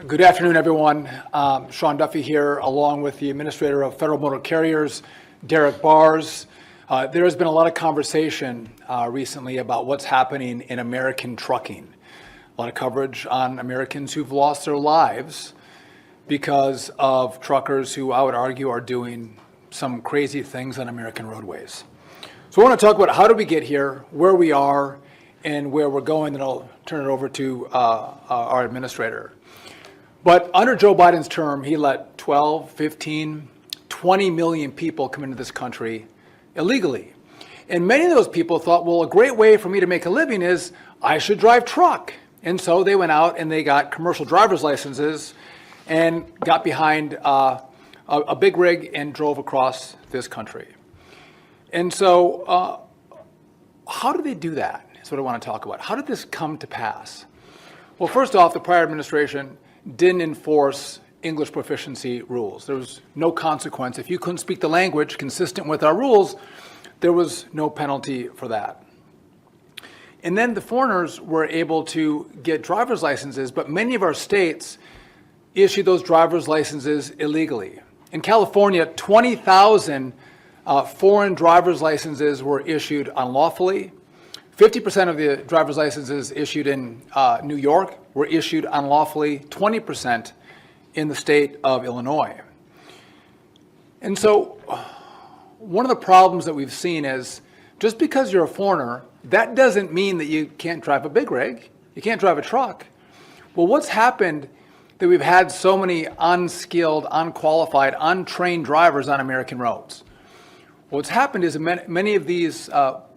Good afternoon, everyone. Sean Duffy here, along with the Administrator of Federal Motor Carriers, Derek Bars. There has been a lot of conversation recently about what's happening in American trucking. A lot of coverage on Americans who've lost their lives because of truckers who I would argue are doing some crazy things on American roadways. So I want to talk about how did we get here, where we are, and where we're going, and I'll turn it over to our administrator. But under Joe Biden's term, he let 12, 15, 20 million people come into this country illegally. And many of those people thought, well, a great way for me to make a living is I should drive truck. And so they went out and they got commercial driver's licenses and got behind a big rig and drove across this country. And so how did they do that? That's what I want to talk about. How did this come to pass? Well, first off, the prior administration didn't enforce English proficiency rules. There was no consequence. If you couldn't speak the language consistent with our rules, there was no penalty for that. And then the foreigners were able to get driver's licenses, but many of our states issued those driver's licenses illegally. In California, 20,000 foreign driver's licenses were issued unlawfully. 50% of the driver's licenses issued in New York were issued unlawfully, 20% in the state of Illinois. And so one of the problems that we've seen is just because you're a foreigner, that doesn't mean that you can't drive a big rig, you can't drive a truck. Well, what's happened that we've had so many unskilled, unqualified, untrained drivers on American roads? What's happened is many of these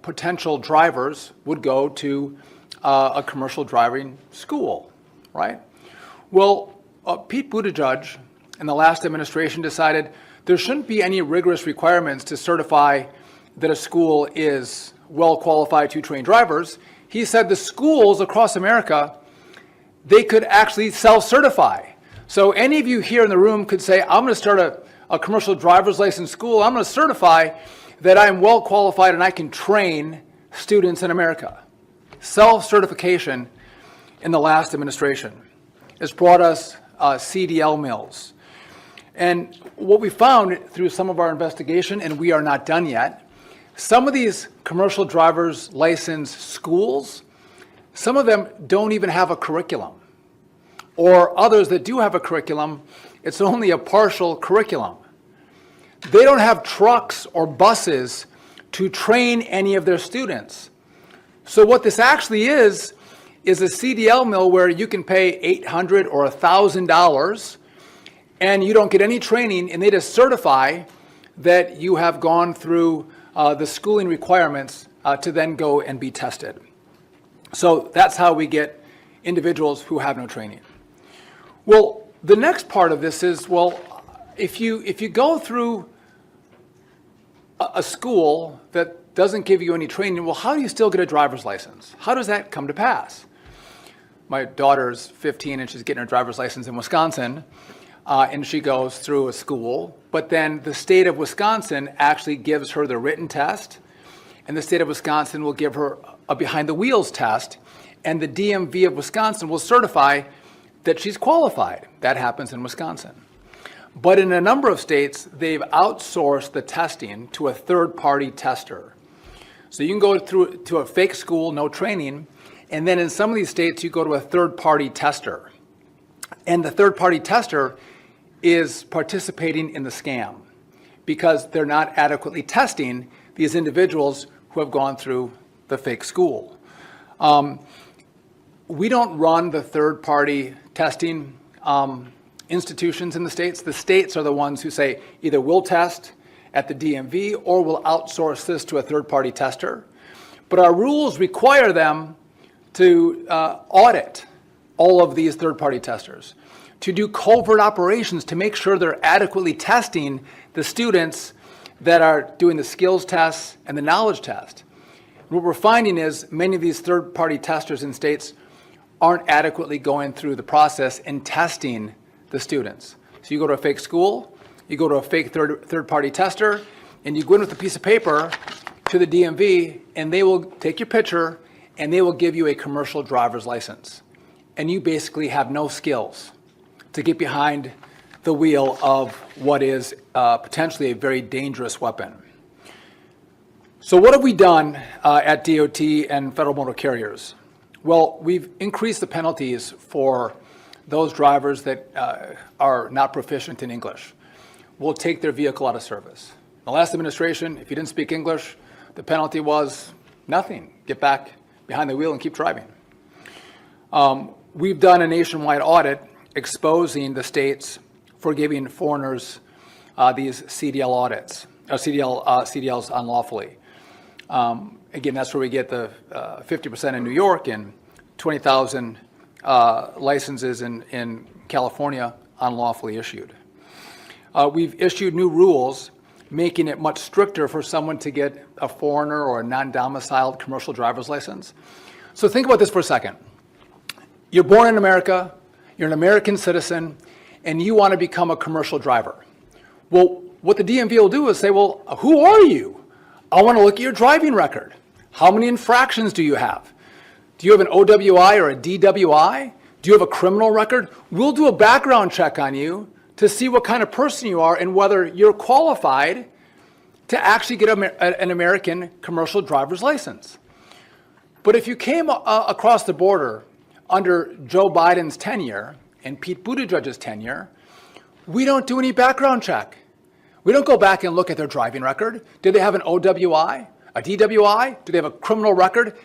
potential drivers would go to a commercial driving school, right? Well, Pete Buttigieg in the last administration decided there shouldn't be any rigorous requirements to certify that a school is well qualified to train drivers. He said the schools across America, they could actually self-certify. So any of you here in the room could say, I'm going to start a commercial driver's license school. I'm going to certify that I'm well qualified and I can train students in America. Self-certification in the last administration has brought us CDL mills. And what we found through some of our investigation, and we are not done yet, some of these commercial driver's license schools, some of them don't even have a curriculum. Or others that do have a curriculum, it's only a partial curriculum. They don't have trucks or buses to train any of their students. So what this actually is a CDL mill where you can pay $800 or $1,000 and you don't get any training, and they just certify that you have gone through the schooling requirements to then go and be tested. So that's how we get individuals who have no training. Well, the next part of this is, well, if you go through a school that doesn't give you any training, well, how do you still get a driver's license? How does that come to pass? My daughter's 15 and she's getting her driver's license in Wisconsin, and she goes through a school, but then the state of Wisconsin actually gives her the written test, and the state of Wisconsin will give her a behind the wheels test, and the DMV of Wisconsin will certify that she's qualified. That happens in Wisconsin. But in a number of states, they've outsourced the testing to a third-party tester. So you can go through to a fake school, no training, and then in some of these states, you go to a third-party tester. And the third-party tester is participating in the scam because they're not adequately testing these individuals who have gone through the fake school. We don't run the third-party testing institutions in the states. The states are the ones who say either we'll test at the DMV or we'll outsource this to a third-party tester. But our rules require them to audit all of these third-party testers, to do covert operations to make sure they're adequately testing the students that are doing the skills tests and the knowledge test. What we're finding is many of these third-party testers in states aren't adequately going through the process and testing the students. So you go to a fake school, you go to a fake third-party tester, and you go in with a piece of paper to the DMV, and they will take your picture, and they will give you a commercial driver's license. And you basically have no skills. to get behind the wheel of what is potentially a very dangerous weapon. So what have we done at DOT and federal motor carriers? Well, we've increased the penalties for those drivers that are not proficient in English. We'll take their vehicle out of service. The last administration, if you didn't speak English, the penalty was nothing. Get back behind the wheel and keep driving. We've done a nationwide audit exposing the states for giving foreigners these CDL audits, CDLs unlawfully. Again, that's where we get the 50% in New York and 20,000 licenses in California unlawfully issued. We've issued new rules making it much stricter for someone to get a foreigner or a non-domiciled commercial driver's license. So think about this for a second. You're born in America, you're an American citizen, and you want to become a commercial driver. Well, what the DMV will do is say, well, who are you? I want to look at your driving record. How many infractions do you have? Do you have an OWI or a DWI? Do you have a criminal record? We'll do a background check on you to see what kind of person you are and whether you're qualified to actually get an American commercial driver's license. But if you came across the border under Joe Biden's tenure and Pete Buttigieg's tenure, we don't do any background check. We don't go back and look at their driving record. Did they have an OWI, a DWI? Do they have a criminal record?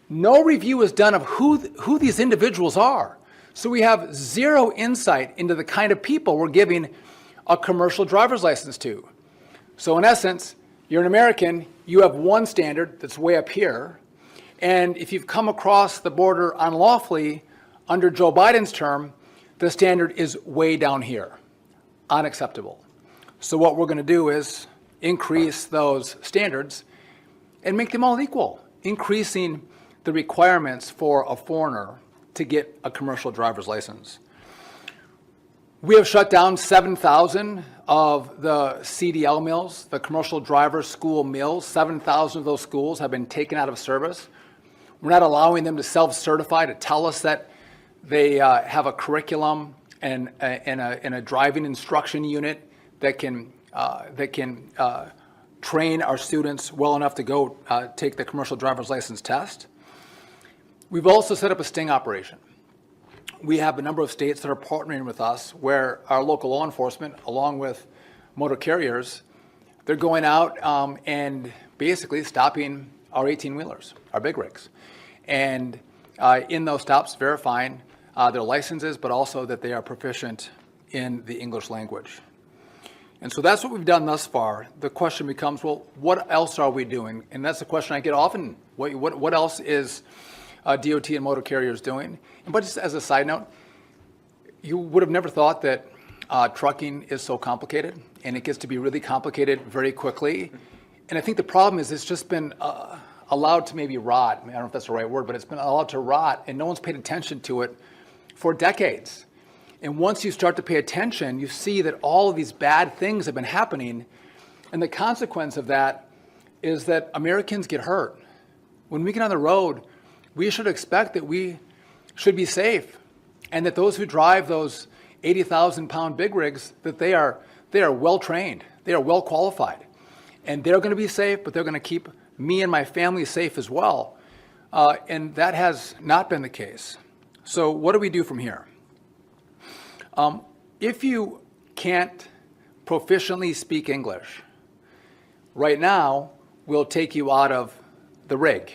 No review is done of who these individuals are. So we have zero insight into the kind of people we're giving a commercial driver's license to. So in essence, you're an American, you have one standard that's way up here, and if you've come across the border unlawfully under Joe Biden's term, the standard is way down here, unacceptable. So what we're going to do is increase those standards and make them all equal, increasing the requirements for a foreigner to get a commercial driver's license. We have shut down 7,000 of the CDL mills, the commercial driver school mills. 7,000 of those schools have been taken out of service. We're not allowing them to self-certify, to tell us that they have a curriculum and a driving instruction unit that can train our students well enough to go take the commercial driver's license test. We've also set up a sting operation. We have a number of states that are partnering with us where our local law enforcement, along with motor carriers, they're going out and basically stopping our 18-wheelers, our big rigs. And in those stops, verifying their licenses, but also that they are proficient in the English language. And so that's what we've done thus far. The question becomes, well, what else are we doing? And that's the question I get often. What else is DOT and motor carriers doing? But just as a side note, you would have never thought that trucking is so complicated, and it gets to be really complicated very quickly. And I think the problem is it's just been allowed to maybe rot. I don't know if that's the right word, but it's been allowed to rot, and no one's paid attention to it for decades. And once you start to pay attention, you see that all of these bad things have been happening, and the consequence of that is that Americans get hurt. When we get on the road, we should expect that we should be safe, and that those who drive those 80,000-pound big rigs, that they are well trained, they are well qualified, and they're going to be safe, but they're going to keep me and my family safe as well. And that has not been the case. So what do we do from here? If you can't proficiently speak English, right now we'll take you out of the rig.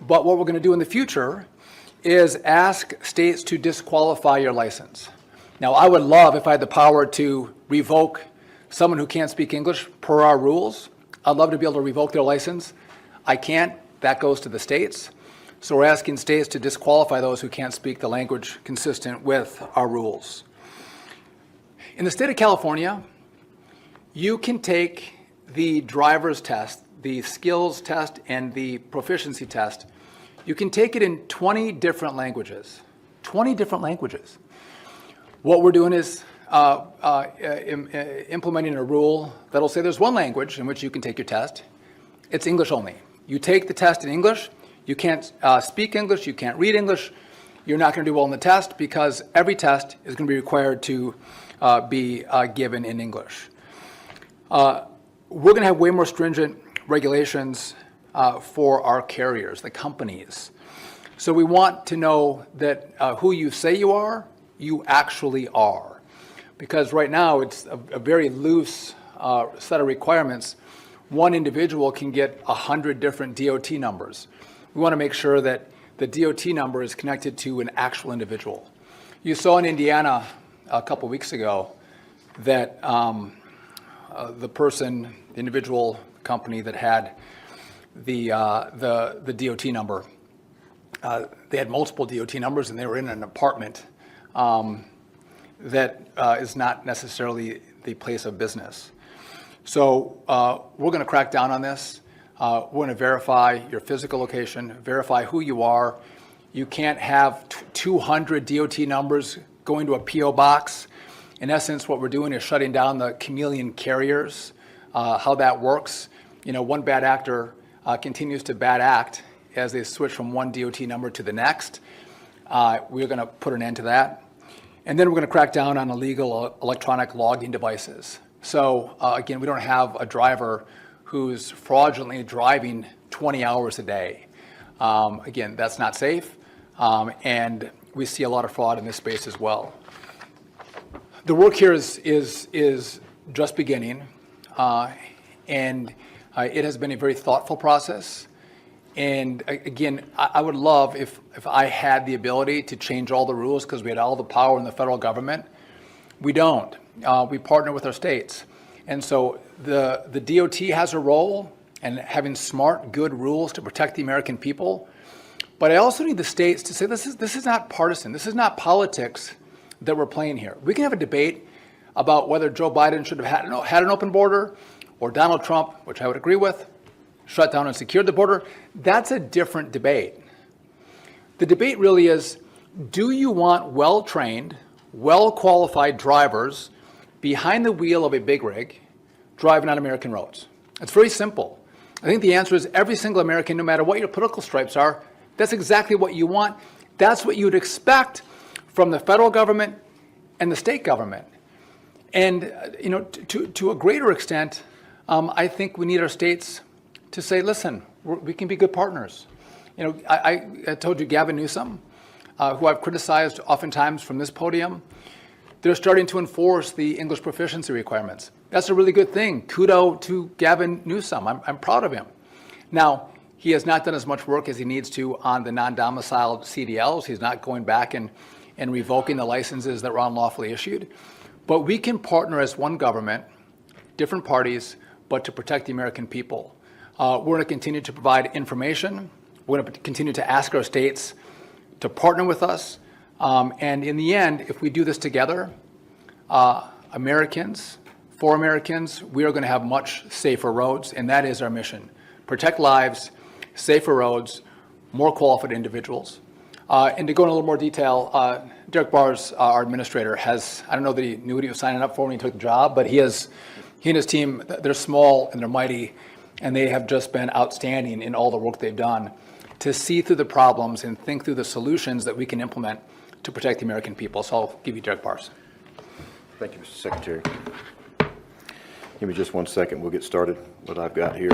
But what we're going to do in the future is ask states to disqualify your license. Now, I would love if I had the power to revoke someone who can't speak English per our rules. I'd love to be able to revoke their license. I can't. That goes to the states. So we're asking states to disqualify those who can't speak the language consistent with our rules. In the state of California, you can take the driver's test, the skills test, and the proficiency test. You can take it in 20 different languages. 20 different languages. What we're doing is implementing a rule that'll say there's one language in which you can take your test. It's English only. You take the test in English. You can't speak English. You can't read English. you're not going to do well in the test because every test is going to be required to be given in English. We're going to have way more stringent regulations for our carriers, the companies. So we want to know that who you say you are, you actually are. Because right now it's a very loose set of requirements. One individual can get 100 different DOT numbers. We want to make sure that the DOT number is connected to an actual individual. You saw in Indiana a couple weeks ago that the individual company that had the DOT number, they had multiple DOT numbers and they were in an apartment that is not necessarily the place of business. So we're going to crack down on this. We're going to verify your physical location, verify who you are. You can't have 200 DOT numbers going to a PO box. In essence, what we're doing is shutting down the chameleon carriers. How that works, one bad actor continues to bad act as they switch from one DOT number to the next. We're going to put an end to that. And then we're going to crack down on illegal electronic logging devices. So again, we don't have a driver who's fraudulently driving 20 hours a day. Again, that's not safe. And we see a lot of fraud in this space as well. The work here is just beginning. And it has been a very thoughtful process. And again, I would love if I had the ability to change all the rules because we had all the power in the federal government. We don't. We partner with our states. And so the DOT has a role in having smart, good rules to protect the American people. But I also need the states to say this is not partisan. This is not politics that we're playing here. We can have a debate about whether Joe Biden should have had an open border or Donald Trump, which I would agree with, shut down and secured the border. That's a different debate. The debate really is, do you want well-trained, well-qualified drivers behind the wheel of a big rig driving on American roads? It's very simple. I think the answer is every single American, no matter what your political stripes are, that's exactly what you want. That's what you would expect from the federal government and the state government. And to a greater extent, I think we need our states to say, listen, we can be good partners. I told you Gavin Newsom, who I've criticized oftentimes from this podium, they're starting to enforce the English proficiency requirements. That's a really good thing. Kudos to Gavin Newsom. I'm proud of him. Now, he has not done as much work as he needs to on the non-domiciled CDLs. He's not going back and revoking the licenses that were unlawfully issued. But we can partner as one government, different parties, but to protect the American people. We're going to continue to provide information. We're going to continue to ask our states to partner with us. And in the end, if we do this together, Americans, for Americans, we are going to have much safer roads, and that is our mission. Protect lives, safer roads, more qualified individuals. And to go in a little more detail, Derek Bars, our administrator, I don't know that he knew what he was signing up for when he took the job, but he and his team, they're small and they're mighty, and they have just been outstanding in all the work they've done to see through the problems and think through the solutions that we can implement to protect the American people. So I'll give you Derek Bars. Thank you, Mr. Secretary. Give me just 1 second. We'll get started what I've got here.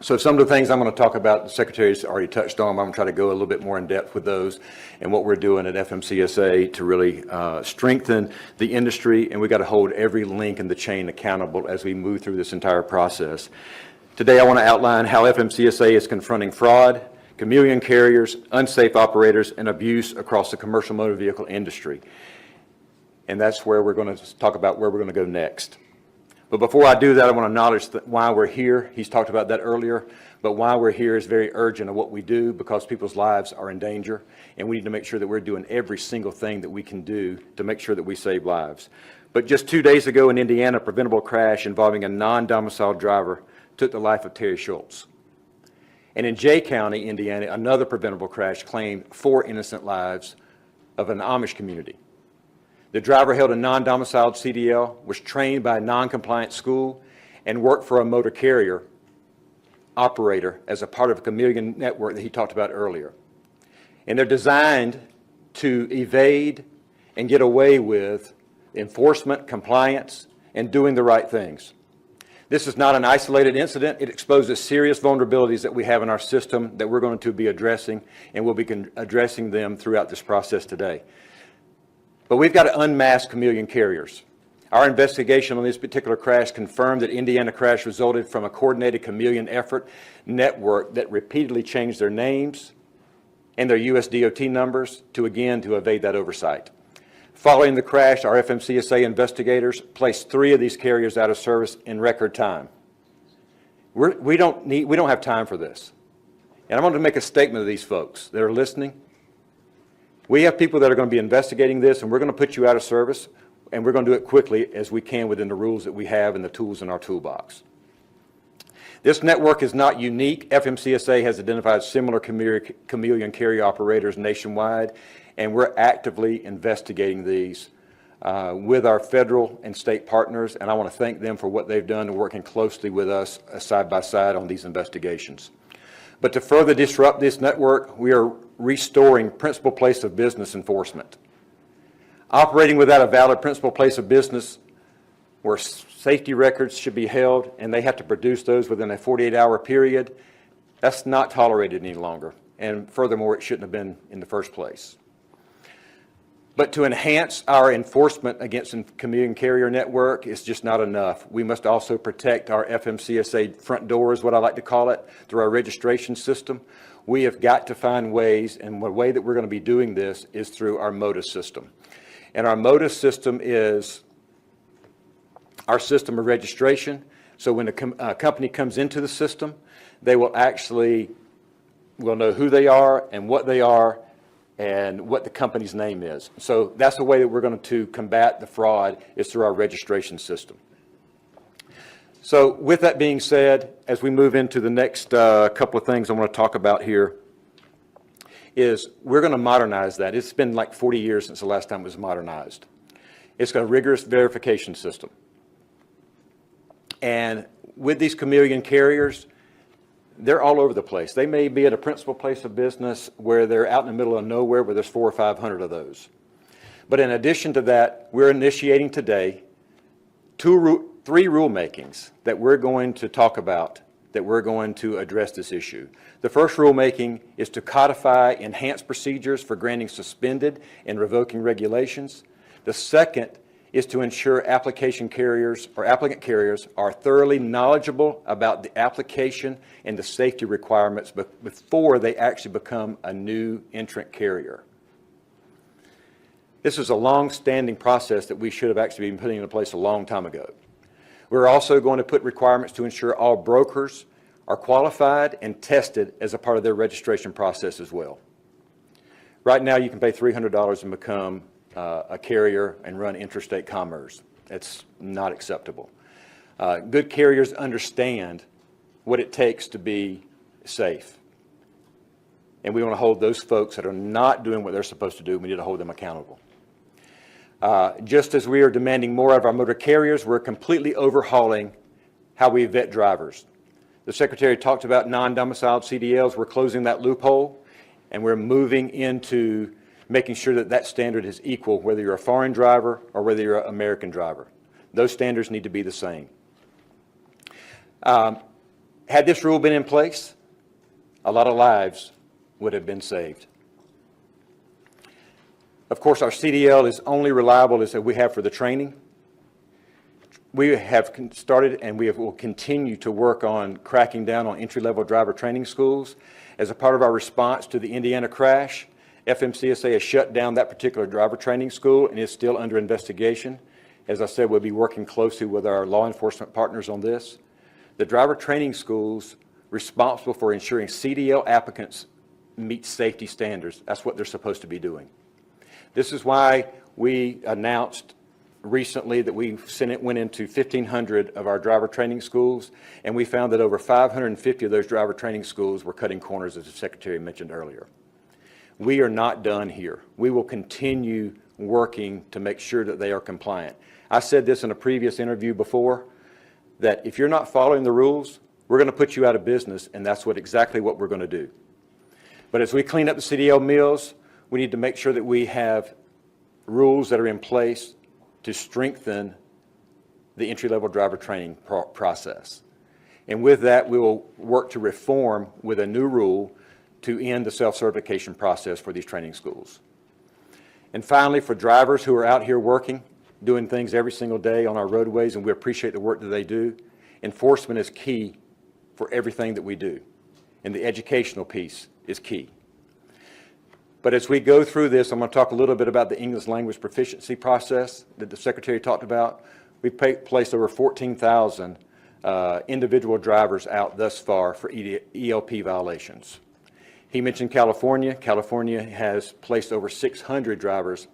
So some of the things I'm going to talk about, the Secretary's already touched on. I'm going to try to go a little bit more in depth with those and what we're doing at FMCSA to really strengthen the industry, and we've got to hold every link in the chain accountable as we move through this entire process. Today I want to outline how FMCSA is confronting fraud, chameleon carriers, unsafe operators, and abuse across the commercial motor vehicle industry. And that's where we're going to talk about where we're going to go next. But before I do that, I want to acknowledge why we're here. He's talked about that earlier, but why we're here is very urgent of what we do because people's lives are in danger, and we need to make sure that we're doing every single thing that we can do to make sure that we save lives. But just 2 days ago in Indiana, a preventable crash involving a non-domiciled driver took the life of Terry Schultz. And in Jay County, Indiana, another preventable crash claimed 4 innocent lives of an Amish community. The driver held a non-domiciled CDL, was trained by a non-compliant school, and worked for a motor carrier operator as a part of a chameleon network that he talked about earlier. And they're designed to evade and get away with enforcement, compliance, and doing the right things. This is not an isolated incident. It exposes serious vulnerabilities that we have in our system that we're going to be addressing, and we'll be addressing them throughout this process today. But we've got to unmask chameleon carriers. Our investigation on this particular crash confirmed that Indiana crash resulted from a coordinated chameleon effort network that repeatedly changed their names and their US DOT numbers to evade that oversight. Following the crash, our FMCSA investigators placed 3 of these carriers out of service in record time. We don't have time for this. And I want to make a statement to these folks that are listening. We have people that are going to be investigating this, and we're going to put you out of service, and we're going to do it quickly as we can within the rules that we have and the tools in our toolbox. This network is not unique. FMCSA has identified similar chameleon carrier operators nationwide, and we're actively investigating these with our federal and state partners, and I want to thank them for what they've done and working closely with us side by side on these investigations. But to further disrupt this network, we are restoring principal place of business enforcement. Operating without a valid principal place of business where safety records should be held and they have to produce those within a 48-hour period, that's not tolerated any longer. And furthermore, it shouldn't have been in the first place. But to enhance our enforcement against the chameleon carrier network is just not enough. We must also protect our FMCSA front door, is what I like to call it, through our registration system. We have got to find ways, and the way that we're going to be doing this is through our MODIS system. And our MODIS system is our system of registration. So when a company comes into the system, they will know who they are and what they are and what the company's name is. So that's the way that we're going to combat the fraud, is through our registration system. So with that being said, as we move into the next couple of things I want to talk about here, is we're going to modernize that. It's been like 40 years since the last time it was modernized. It's got a rigorous verification system. And with these chameleon carriers, they're all over the place. They may be at a principal place of business where they're out in the middle of nowhere where there's 400 or 500 of those. But in addition to that, we're initiating today 3 rulemakings that we're going to talk about, that we're going to address this issue. The first rulemaking is to codify enhanced procedures for granting suspended and revoking regulations. The second is to ensure applicant carriers are thoroughly knowledgeable about the application and the safety requirements before they actually become a new entrant carrier. This is a long-standing process that we should have actually been putting into place a long time ago. We're also going to put requirements to ensure all brokers are qualified and tested as a part of their registration process as well. Right now, you can pay $300 and become a carrier and run interstate commerce. It's not acceptable. Good carriers understand what it takes to be safe. And we want to hold those folks that are not doing what they're supposed to do, we need to hold them accountable. Just as we are demanding more of our motor carriers, we're completely overhauling how we vet drivers. The Secretary talked about non-domiciled CDLs. We're closing that loophole, and we're moving into making sure that that standard is equal, whether you're a foreign driver or whether you're an American driver. Those standards need to be the same. Had this rule been in place, a lot of lives would have been saved. Of course, our CDL is only reliable as we have for the training. We have started and will continue to work on cracking down on entry-level driver training schools. As a part of our response to the Indiana crash, FMCSA has shut down that particular driver training school and is still under investigation. As I said, we'll be working closely with our law enforcement partners on this. The driver training schools responsible for ensuring CDL applicants meet safety standards. That's what they're supposed to be doing. This is why we announced recently that we went into 1,500 of our driver training schools, and we found that over 550 of those driver training schools were cutting corners, as the Secretary mentioned earlier. We are not done here. We will continue working to make sure that they are compliant. I said this in a previous interview before, that if you're not following the rules, we're going to put you out of business, and that's exactly what we're going to do. But as we clean up the CDL mills, we need to make sure that we have rules that are in place to strengthen the entry-level driver training process. And with that, we will work to reform with a new rule to end the self-certification process for these training schools. And finally, for drivers who are out here working, doing things every single day on our roadways, and we appreciate the work that they do, enforcement is key for everything that we do, and the educational piece is key. But as we go through this, I'm going to talk a little bit about the English language proficiency process that the Secretary talked about. We've placed over 14,000 individual drivers out thus far for ELP violations. He mentioned California. California has placed over 600 drivers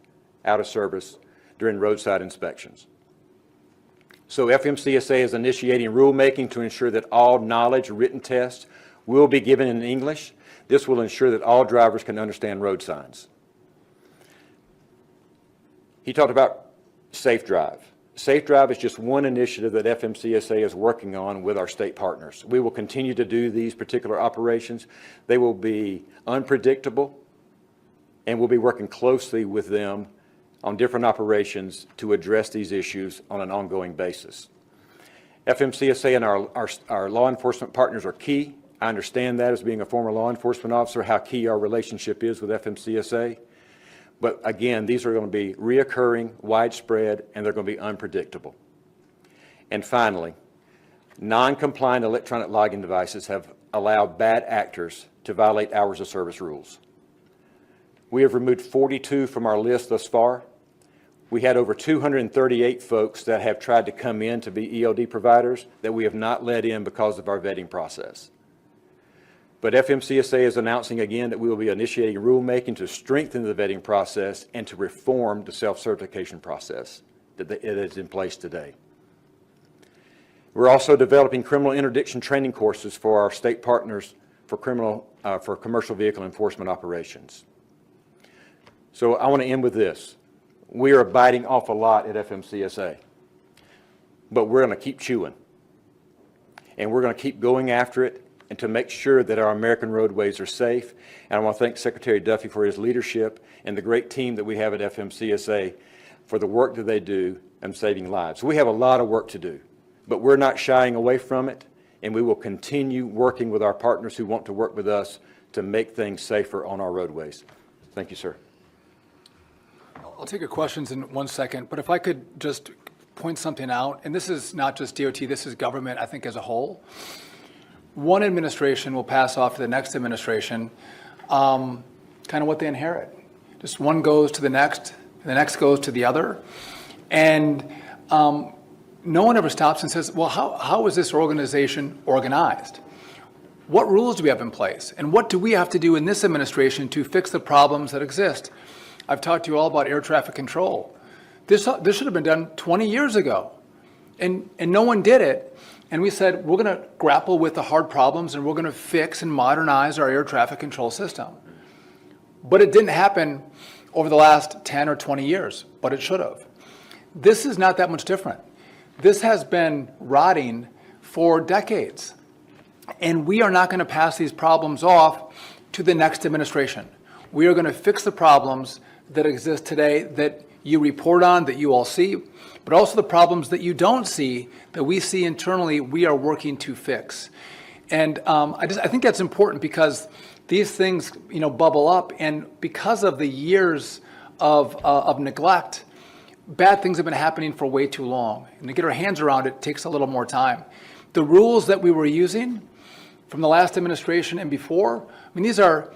out of service during roadside inspections. So FMCSA is initiating rulemaking to ensure that all knowledge written tests will be given in English. This will ensure that all drivers can understand road signs. He talked about Safe Drive. Safe Drive is just one initiative that FMCSA is working on with our state partners. We will continue to do these particular operations. They will be unpredictable, and we'll be working closely with them on different operations to address these issues on an ongoing basis. FMCSA and our law enforcement partners are key. I understand that as being a former law enforcement officer, how key our relationship is with FMCSA. But again, these are going to be reoccurring, widespread, and they're going to be unpredictable. And finally, non-compliant electronic logging devices have allowed bad actors to violate hours of service rules. We have removed 42 from our list thus far. We had over 238 folks that have tried to come in to be ELD providers that we have not let in because of our vetting process. But FMCSA is announcing again that we will be initiating rulemaking to strengthen the vetting process and to reform the self-certification process that it is in place today. We're also developing criminal interdiction training courses for our state partners for commercial vehicle enforcement operations. So I want to end with this. We are biting off a lot at FMCSA, but we're going to keep chewing. And we're going to keep going after it and to make sure that our American roadways are safe. And I want to thank Secretary Duffy for his leadership and the great team that we have at FMCSA for the work that they do in saving lives. We have a lot of work to do, but we're not shying away from it, and we will continue working with our partners who want to work with us to make things safer on our roadways. Thank you, sir. I'll take your questions in 1 second, but if I could just point something out, and this is not just DOT, this is government, I think, as a whole. One administration will pass off to the next administration kind of what they inherit. Just one goes to the next goes to the other. And no one ever stops and says, well, how is this organization organized? What rules do we have in place? And what do we have to do in this administration to fix the problems that exist? I've talked to you all about air traffic control. This should have been done 20 years ago. And no one did it. And we said, we're going to grapple with the hard problems and we're going to fix and modernize our air traffic control system. But it didn't happen over the last 10 or 20 years, but it should have. This is not that much different. This has been rotting for decades. And we are not going to pass these problems off to the next administration. We are going to fix the problems that exist today that you report on, that you all see, but also the problems that you don't see, that we see internally, we are working to fix. And I think that's important because these things, bubble up, and because of the years of neglect, bad things have been happening for way too long. And to get our hands around it takes a little more time. The rules that we were using from the last administration and before, these are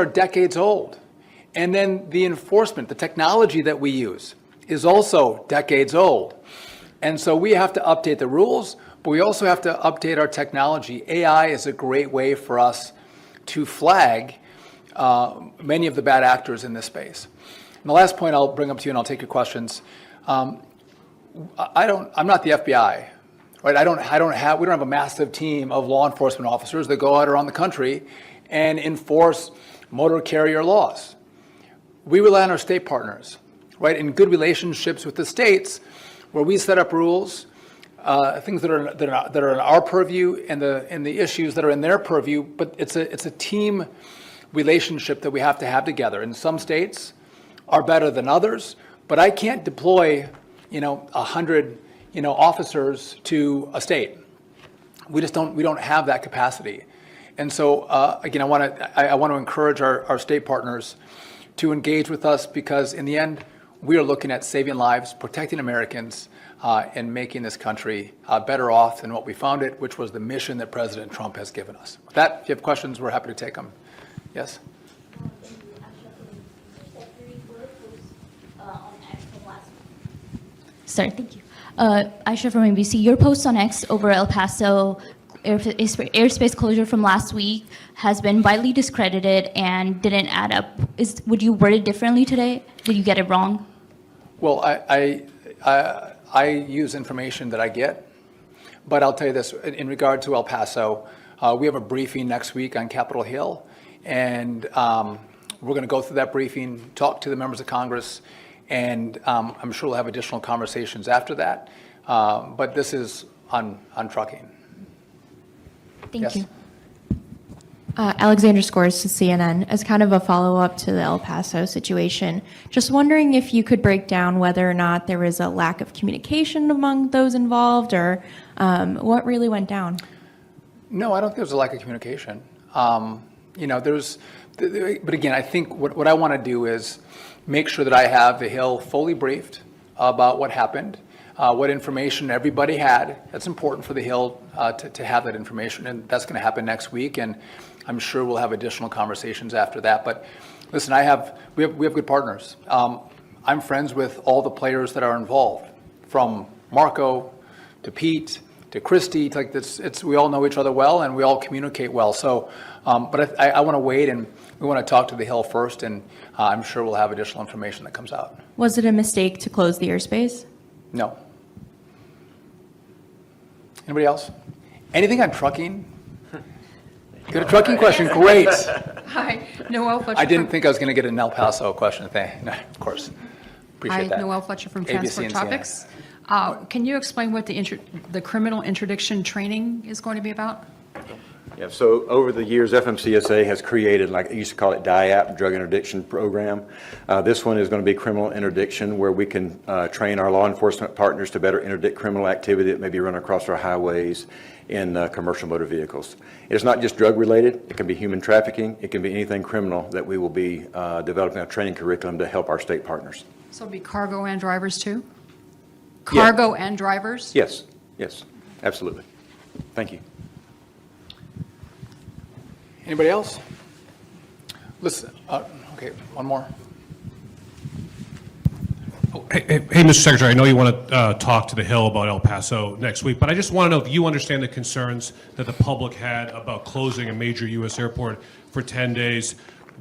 decades old. And then the enforcement, the technology that we use is also decades old. And so we have to update the rules, but we also have to update our technology. AI is a great way for us to flag many of the bad actors in this space. And the last point I'll bring up to you, and I'll take your questions. I'm not the FBI, right? we don't have a massive team of law enforcement officers that go out around the country and enforce motor carrier laws. We rely on our state partners, right? In good relationships with the states, where we set up rules, things that are in our purview and the issues that are in their purview. But it's a team relationship that we have to have together. And some states are better than others, but I can't deploy, 100, officers to a state. We don't have that capacity. And so, again, I want to encourage our state partners to engage with us, because in the end, we are looking at saving lives, protecting Americans, and making this country better off than what we found it, which was the mission that President Trump has given us. With that, if you have questions, we're happy to take them. Yes? Sorry, thank you. Aisha from ABC. Your post on X over El Paso airspace closure from last week has been widely discredited and didn't add up. Would you word it differently today? Did you get it wrong? Well, I use information that I get, but I'll tell you this, in regard to El Paso, we have a briefing next week on Capitol Hill, and we're going to go through that briefing, talk to the members of Congress, and I'm sure we'll have additional conversations after that, but this is on trucking. Thank Yes. you. Alexandra Scores to CNN. As kind of a follow-up to the El Paso situation, just wondering if you could break down whether or not there was a lack of communication among those involved, or what really went down? No, I don't think there's a lack of communication. But again, I think what I want to do is make sure that I have the Hill fully briefed about what happened, what information everybody had. That's important for the Hill to have that information, and that's going to happen next week, and I'm sure we'll have additional conversations after that. But listen, we have good partners. I'm friends with all the players that are involved, from Marco to Pete to Christy. Like this, we all know each other well, and we all communicate well. So, but I want to wait, and we want to talk to the Hill first, and I'm sure we'll have additional information that comes out. Was it a mistake to close the airspace? No. Anybody else? Anything on trucking? Got a trucking question? Great. Hi, Noelle Fletcher. I didn't think I was going to get an El Paso question. No, of course. Appreciate Hi, that. Noelle Fletcher from ABC Transport and Topics. Can you explain what the criminal interdiction training is going to be about? Yeah, so over the years, FMCSA has created, like, I used to call it DIAP, Drug Interdiction Program. This one is going to be criminal interdiction, where we can train our law enforcement partners to better interdict criminal activity that may be run across our highways in commercial motor vehicles. It's not just drug related. It can be human trafficking. It can be anything criminal that we will be developing a training curriculum to help our state partners. So it'll be cargo and drivers too? Yeah. Cargo and drivers? Yes, absolutely. Thank you. Anybody else? Listen, okay, one more. Hey, Mr. Secretary, I know you want to talk to the Hill about El Paso next week, but I just want to know if you understand the concerns that the public had about closing a major U.S. airport for 10 days.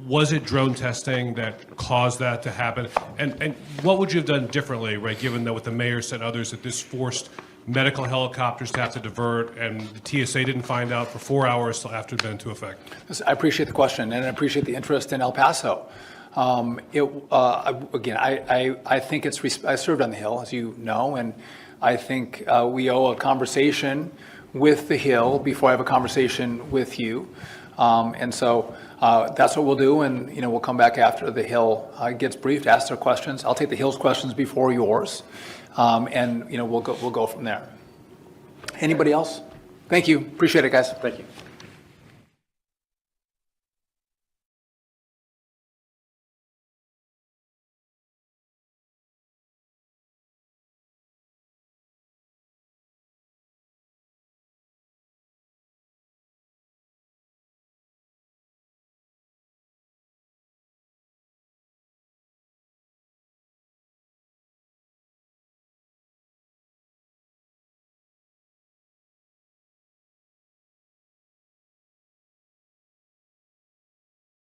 Was it drone testing that caused that to happen? And what would you have done differently, right, given that what the mayor said others, that this forced medical helicopters to have to divert, and the TSA didn't find out for 4 hours till after it went into effect? Listen, I appreciate the question, and I appreciate the interest in El Paso. Again, I think I served on the Hill, as you know, and I think we owe a conversation with the Hill before I have a conversation with you. And so that's what we'll do, and we'll come back after the Hill gets briefed, ask their questions. I'll take the Hill's questions before yours, and we'll go from there. Anybody else? Thank you. Appreciate it, guys. Thank you.